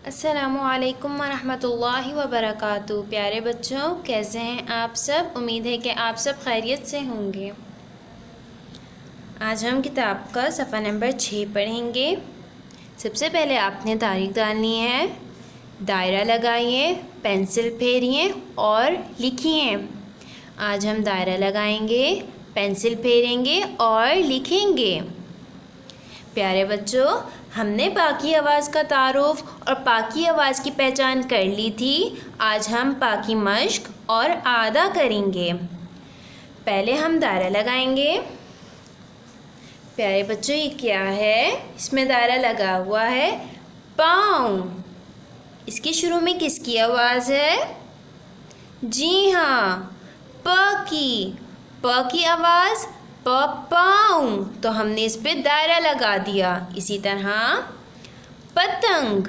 अस्सलामुअलैकुम वरहमतुल्लाहि वबरकातुहू। प्यारे बच्चों, कैसे हैं आप सब? उम्मीद है कि आप सब खैरियत से होंगे। आज हम किताब का सफ़ा नंबर 6 पढ़ेंगे। सबसे पहले आपने तारीख डालनी है, दायरा लगाइए, पेंसिल फेरिए और लिखिए। आज हम दायरा लगाएंगे, पेंसिल फेरेंगे और लिखेंगे। प्यारे बच्चों, हमने पाकी आवाज़ का तारुफ और पाकी आवाज़ की पहचान कर ली थी। आज हम पाकी मश्क और आदा करेंगे। पहले हम दायरा लगाएंगे। प्यारे बच्चों, ये क्या है? इसमें दायरा लगा हुआ है पाँव। इसके शुरू में किसकी आवाज़ है? जी हाँ, प की आवाज़ पाँव, तो हमने इस पे दायरा लगा दिया। इसी तरह पतंग,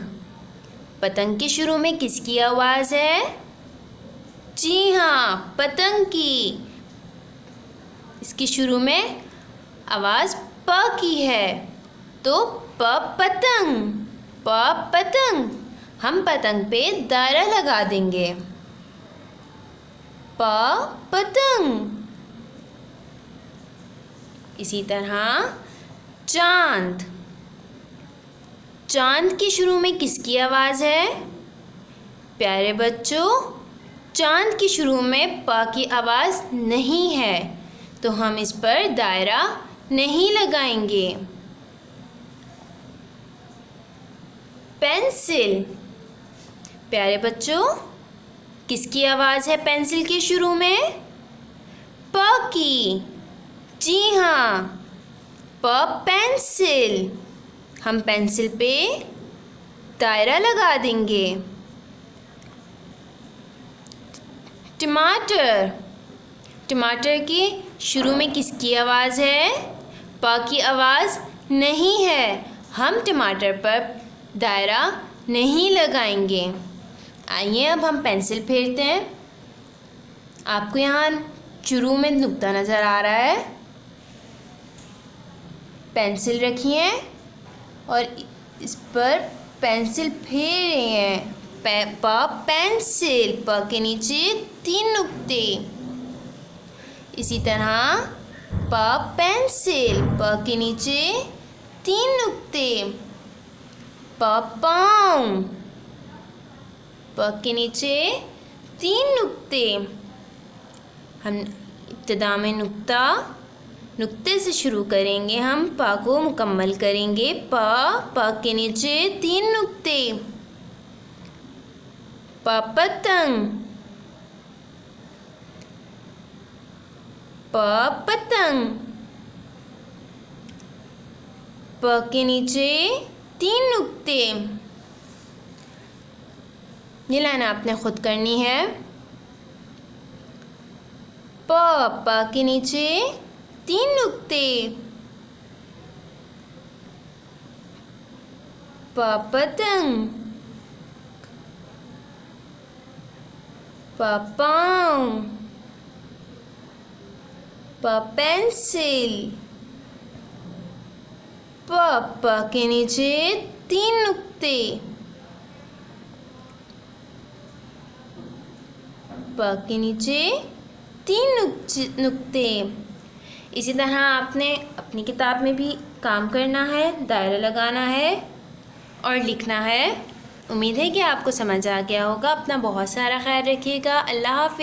पतंग के शुरू में किसकी आवाज़ है? जी हाँ, पतंग की। इसके शुरू में आवाज़ प की है, तो पतंग, पतंग। हम पतंग पे दायरा लगा देंगे। पतंग। इसी तरह चांद, चांद के शुरू में किसकी आवाज़ है? प्यारे बच्चों, चांद के शुरू में प की आवाज़ नहीं है, तो हम इस पर दायरा नहीं लगाएंगे। पेंसिल, प्यारे बच्चों, किसकी आवाज़ है पेंसिल के शुरू में? प की। जी हाँ, पेंसिल। हम पेंसिल पे दायरा लगा देंगे। टमाटर, टमाटर के शुरू में किसकी आवाज़ है? प की आवाज़ नहीं है, हम टमाटर पर दायरा नहीं लगाएंगे। आइए अब हम पेंसिल फेरते हैं। आपको यहाँ शुरू में नुक्ता नज़र आ रहा है। पेंसिल रखिए और इस पर पेंसिल फेर रहे हैं। पेंसिल, प के नीचे 3 नुक्ते। इसी तरह पेंसिल, प के नीचे 3 नुक्ते। पाँव, प के नीचे 3 नुक्ते। हम इब्तिदा में नुक्ते से शुरू करेंगे। हम प को मुकम्मल करेंगे। प के नीचे 3 नुक्ते। पतंग, पतंग, प के नीचे 3 नुक्ते। ये लाइन आपने खुद करनी है। प के नीचे 3 नुक्ते। पतंग, पाँव, पेंसिल, प के नीचे 3 नुक्ते। प के नीचे 3 नुक्ते। इसी तरह आपने अपनी किताब में भी काम करना है, दायरा लगाना है और लिखना है। उम्मीद है कि आपको समझ आ गया होगा। अपना बहुत सारा ख्याल रखिएगा। अल्लाह हाफ़िज़।